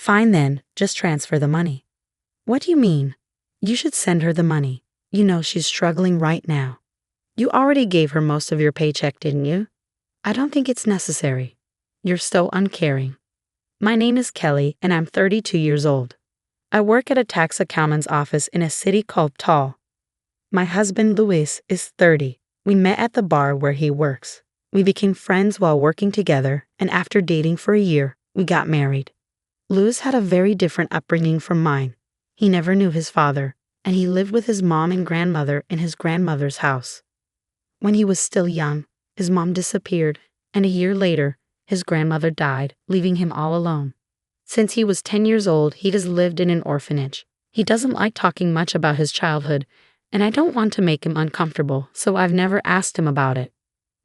Fine then, just transfer the money. What do you mean? You should send her the money. You know she's struggling right now. You already gave her most of your paycheck, didn't you? I don't think it's necessary. You're so uncaring. My name is Kelly and I'm 32 years old. I work at a tax accountant's office in a city called Tall. My husband, Luis, is 30. We met at the bar where he works. We became friends while working together, and after dating for a year, we got married. Luis had a very different upbringing from mine. He never knew his father, and he lived with his mom and grandmother in his grandmother's house. When he was still young, his mom disappeared, and a year later, his grandmother died, leaving him all alone. Since he was 10 years old, he has lived in an orphanage. He doesn't like talking much about his childhood, and I don't want to make him uncomfortable, so I've never asked him about it.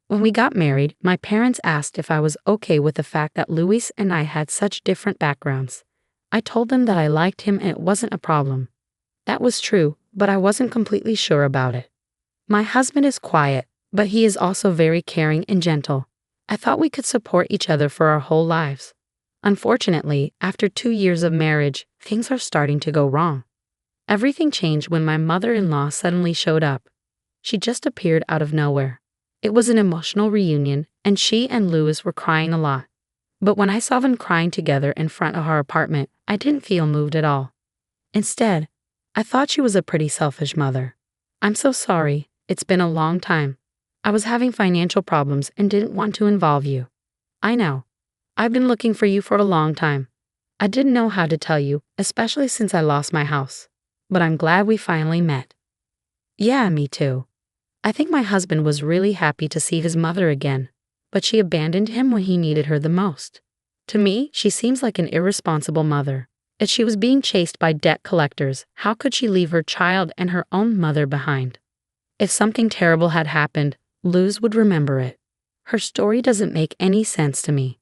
When we got married, my parents asked if I was okay with the fact that Luis and I had such different backgrounds. I told them that I liked him and it wasn't a problem. That was true, but I wasn't completely sure about it. My husband is quiet, but he is also very caring and gentle. I thought we could support each other for our whole lives. Unfortunately, after 2 years of marriage, things are starting to go wrong. Everything changed when my mother-in-law suddenly showed up. She just appeared out of nowhere. It was an emotional reunion, and she and Luis were crying a lot. But when I saw them crying together in front of our apartment, I didn't feel moved at all. Instead, I thought she was a pretty selfish mother. I'm so sorry, it's been a long time. I was having financial problems and didn't want to involve you. I know. I've been looking for you for a long time. I didn't know how to tell you, especially since I lost my house. But I'm glad we finally met. Yeah, me too. I think my husband was really happy to see his mother again, but she abandoned him when he needed her the most. To me, she seems like an irresponsible mother. If she was being chased by debt collectors, how could she leave her child and her own mother behind? If something terrible had happened, Luz would remember it. Her story doesn't make any sense to me.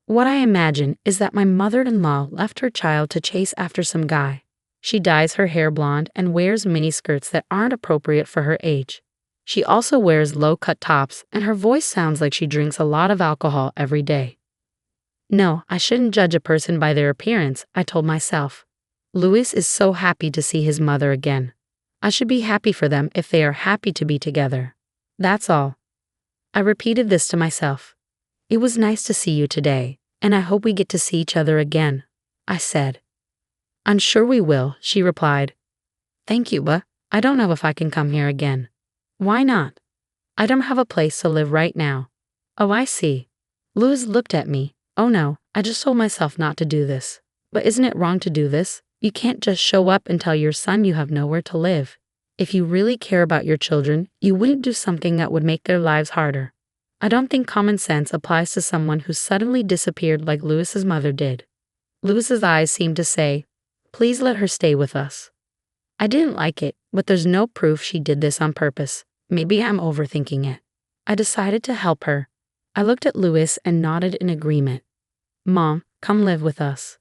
What I imagine is that my mother-in-law left her child to chase after some guy. She dyes her hair blonde and wears miniskirts that aren't appropriate for her age. She also wears low-cut tops, and her voice sounds like she drinks a lot of alcohol every day. No, I shouldn't judge a person by their appearance, I told myself. Luis is so happy to see his mother again. I should be happy for them if they are happy to be together. That's all. I repeated this to myself. It was nice to see you today, and I hope we get to see each other again, I said. I'm sure we will, she replied. Thank you, but I don't know if I can come here again. Why not? I don't have a place to live right now. Oh, I see. Luz looked at me. Oh no, I just told myself not to do this. But isn't it wrong to do this? You can't just show up and tell your son you have nowhere to live. If you really care about your children, you wouldn't do something that would make their lives harder. I don't think common sense applies to someone who suddenly disappeared like Luis's mother did. Luis's eyes seemed to say, please let her stay with us. I didn't like it, but there's no proof she did this on purpose. Maybe I'm overthinking it. I decided to help her. I looked at Luis and nodded in agreement. Mom, come live with us.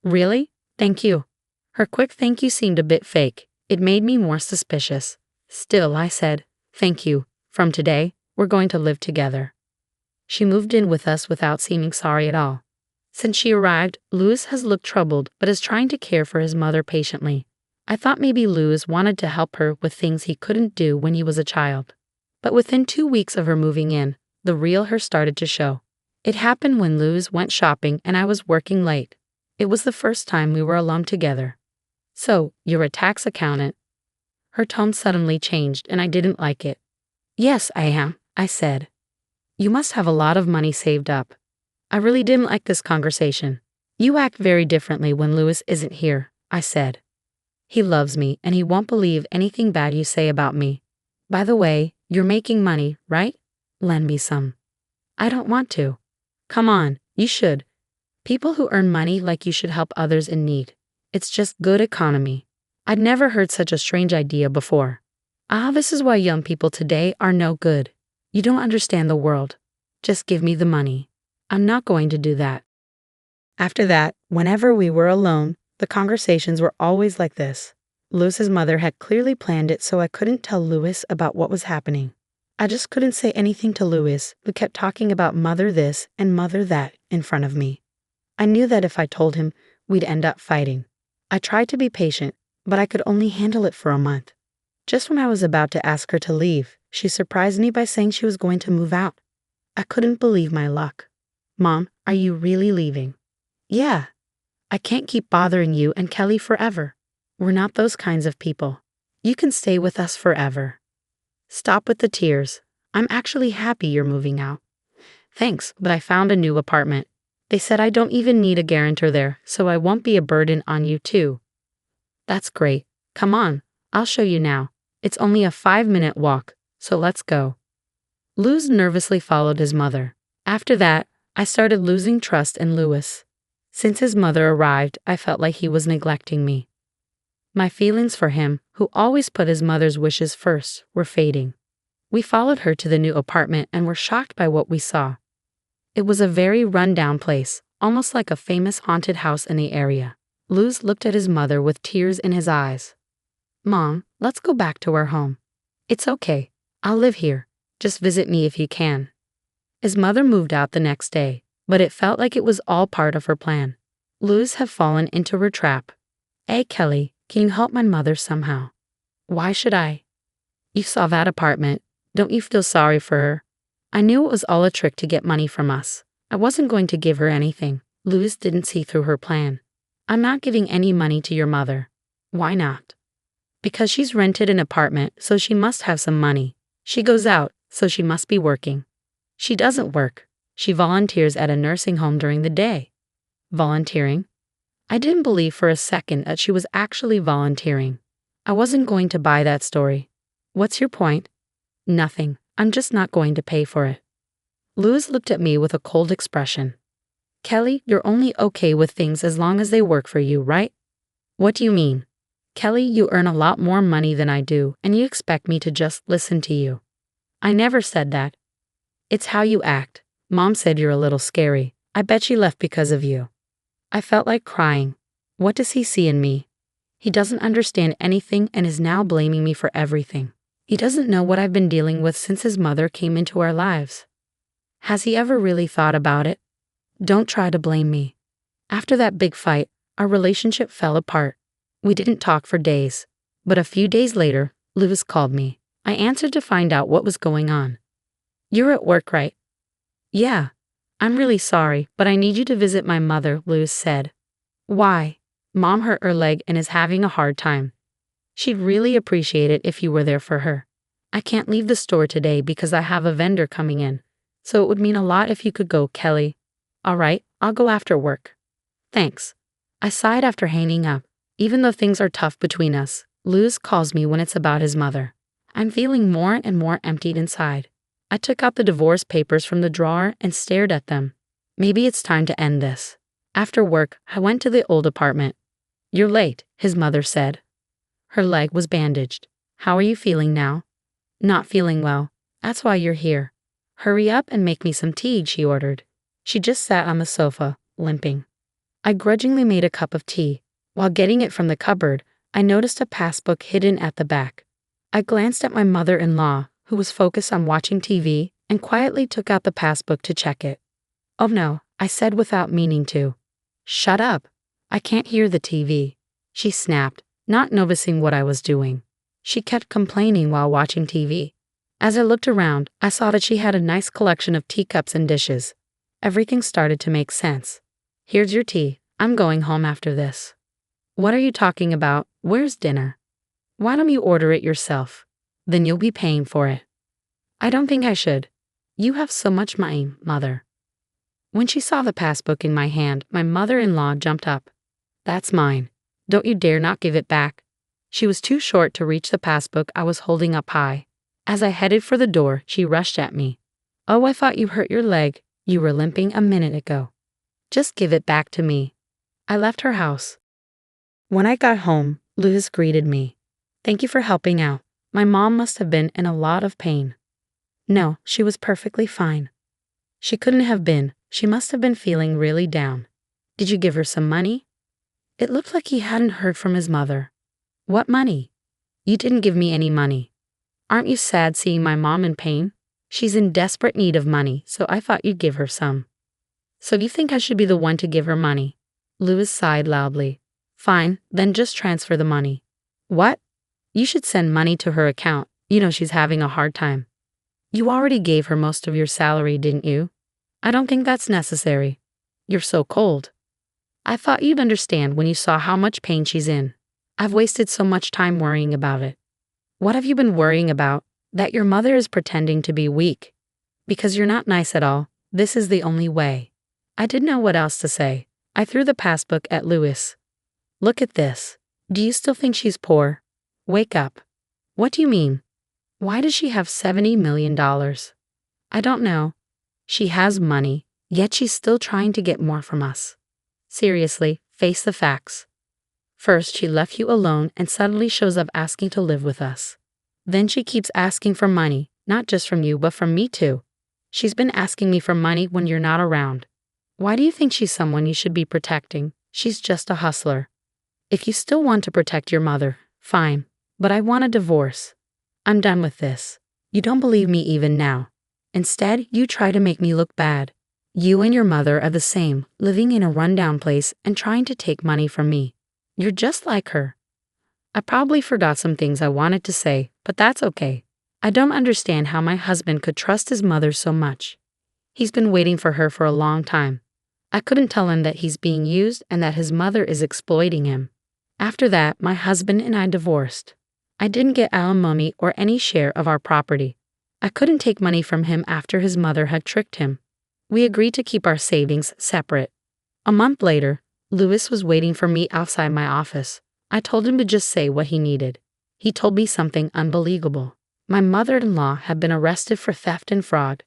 Really? Thank you. Her quick thank you seemed a bit fake. It made me more suspicious. Still, I said, thank you. From today, we're going to live together. She moved in with us without seeming sorry at all. Since she arrived, Luis has looked troubled but is trying to care for his mother patiently. I thought maybe Luis wanted to help her with things he couldn't do when he was a child. But within 2 weeks of her moving in, the real her started to show. It happened when Luis went shopping and I was working late. It was the first time we were alone together. So, you're a tax accountant? Her tone suddenly changed and I didn't like it. Yes, I am, I said. You must have a lot of money saved up. I really didn't like this conversation. You act very differently when Luis isn't here, I said. He loves me and he won't believe anything bad you say about me. By the way, you're making money, right? Lend me some. I don't want to. Come on, you should. People who earn money like you should help others in need. It's just good economy. I'd never heard such a strange idea before. This is why young people today are no good. You don't understand the world. Just give me the money. I'm not going to do that. After that, whenever we were alone, the conversations were always like this. Luis's mother had clearly planned it so I couldn't tell Luis about what was happening. I just couldn't say anything to Luis, who kept talking about mother this and mother that in front of me. I knew that if I told him, we'd end up fighting. I tried to be patient, but I could only handle it for a month. Just when I was about to ask her to leave, she surprised me by saying she was going to move out. I couldn't believe my luck. Mom, are you really leaving? Yeah. I can't keep bothering you and Kelly forever. We're not those kinds of people. You can stay with us forever. Stop with the tears. I'm actually happy you're moving out. Thanks, but I found a new apartment. They said I don't even need a guarantor there, so I won't be a burden on you too. That's great. Come on, I'll show you now. It's only a 5-minute walk, so let's go. Luz nervously followed his mother. After that, I started losing trust in Louis. Since his mother arrived, I felt like he was neglecting me. My feelings for him, who always put his mother's wishes first, were fading. We followed her to the new apartment and were shocked by what we saw. It was a very run-down place, almost like a famous haunted house in the area. Luz looked at his mother with tears in his eyes. Mom, let's go back to our home. It's okay. I'll live here. Just visit me if you can. His mother moved out the next day, but it felt like it was all part of her plan. Luz had fallen into her trap. Hey, Kelly, can you help my mother somehow? Why should I? You saw that apartment. Don't you feel sorry for her? I knew it was all a trick to get money from us. I wasn't going to give her anything. Luz didn't see through her plan. I'm not giving any money to your mother. Why not? Because she's rented an apartment, so she must have some money. She goes out, so she must be working. She doesn't work. She volunteers at a nursing home during the day. Volunteering? I didn't believe for a second that she was actually volunteering. I wasn't going to buy that story. What's your point? Nothing. I'm just not going to pay for it. Luz looked at me with a cold expression. Kelly, you're only okay with things as long as they work for you, right? What do you mean? Kelly, you earn a lot more money than I do, and you expect me to just listen to you. I never said that. It's how you act. Mom said you're a little scary. I bet she left because of you. I felt like crying. What does he see in me? He doesn't understand anything and is now blaming me for everything. He doesn't know what I've been dealing with since his mother came into our lives. Has he ever really thought about it? Don't try to blame me. After that big fight, our relationship fell apart. We didn't talk for days. But a few days later, Luz called me. I answered to find out what was going on. You're at work, right? Yeah. I'm really sorry, but I need you to visit my mother, Luz said. Why? Mom hurt her leg and is having a hard time. She'd really appreciate it if you were there for her. I can't leave the store today because I have a vendor coming in, so it would mean a lot if you could go, Kelly. All right, I'll go after work. Thanks. I sighed after hanging up. Even though things are tough between us, Luz calls me when it's about his mother. I'm feeling more and more emptied inside. I took out the divorce papers from the drawer and stared at them. Maybe it's time to end this. After work, I went to the old apartment. You're late, his mother said. Her leg was bandaged. How are you feeling now? Not feeling well. That's why you're here. Hurry up and make me some tea, she ordered. She just sat on the sofa, limping. I grudgingly made a cup of tea. While getting it from the cupboard, I noticed a passbook hidden at the back. I glanced at my mother-in-law, who was focused on watching TV, and quietly took out the passbook to check it. Oh no, I said without meaning to. Shut up. I can't hear the TV. She snapped, not noticing what I was doing. She kept complaining while watching TV. As I looked around, I saw that she had a nice collection of teacups and dishes. Everything started to make sense. Here's your tea. I'm going home after this. What are you talking about? Where's dinner? Why don't you order it yourself? Then you'll be paying for it. I don't think I should. You have so much money, Mother. When she saw the passbook in my hand, my mother-in-law jumped up. That's mine. Don't you dare not give it back. She was too short to reach the passbook I was holding up high. As I headed for the door, she rushed at me. Oh, I thought you hurt your leg. You were limping a minute ago. Just give it back to me. I left her house. When I got home, Luz greeted me. Thank you for helping out. My mom must have been in a lot of pain. No, she was perfectly fine. She couldn't have been. She must have been feeling really down. Did you give her some money? It looked like he hadn't heard from his mother. What money? You didn't give me any money. Aren't you sad seeing my mom in pain? She's in desperate need of money, so I thought you'd give her some. So you think I should be the one to give her money? Louis sighed loudly. Fine, then just transfer the money. What? You should send money to her account. You know she's having a hard time. You already gave her most of your salary, didn't you? I don't think that's necessary. You're so cold. I thought you'd understand when you saw how much pain she's in. I've wasted so much time worrying about it. What have you been worrying about? That your mother is pretending to be weak. Because you're not nice at all, this is the only way. I didn't know what else to say. I threw the passbook at Louis. Look at this. Do you still think she's poor? Wake up. What do you mean? Why does she have $70 million? I don't know. She has money, yet she's still trying to get more from us. Seriously, face the facts. First, she left you alone and suddenly shows up asking to live with us. Then she keeps asking for money, not just from you but from me too. She's been asking me for money when you're not around. Why do you think she's someone you should be protecting? She's just a hustler. If you still want to protect your mother, fine, but I want a divorce. I'm done with this. You don't believe me even now. Instead, you try to make me look bad. You and your mother are the same, living in a rundown place and trying to take money from me. You're just like her. I probably forgot some things I wanted to say, but that's okay. I don't understand how my husband could trust his mother so much. He's been waiting for her for a long time. I couldn't tell him that he's being used and that his mother is exploiting him. After that, my husband and I divorced. I didn't get alimony or any share of our property. I couldn't take money from him after his mother had tricked him. We agreed to keep our savings separate. A month later, Louis was waiting for me outside my office. I told him to just say what he needed. He told me something unbelievable. My mother-in-law had been arrested for theft and fraud.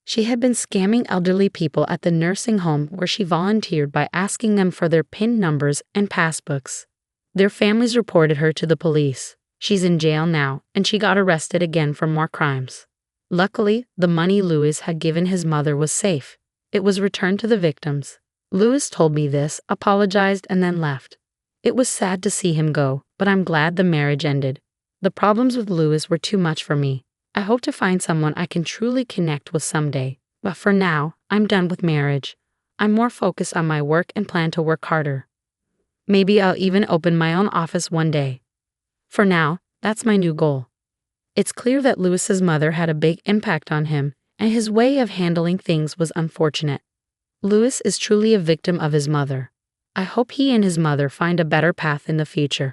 She had been scamming elderly people at the nursing home where she volunteered by asking them for their PIN numbers and passbooks. Their families reported her to the police. She's in jail now, and she got arrested again for more crimes. Luckily, the money Louis had given his mother was safe. It was returned to the victims. Louis told me this, apologized, and then left. It was sad to see him go, but I'm glad the marriage ended. The problems with Louis were too much for me. I hope to find someone I can truly connect with someday, but for now, I'm done with marriage. I'm more focused on my work and plan to work harder. Maybe I'll even open my own office one day. For now, that's my new goal. It's clear that Louis's mother had a big impact on him, and his way of handling things was unfortunate. Louis is truly a victim of his mother. I hope he and his mother find a better path in the future.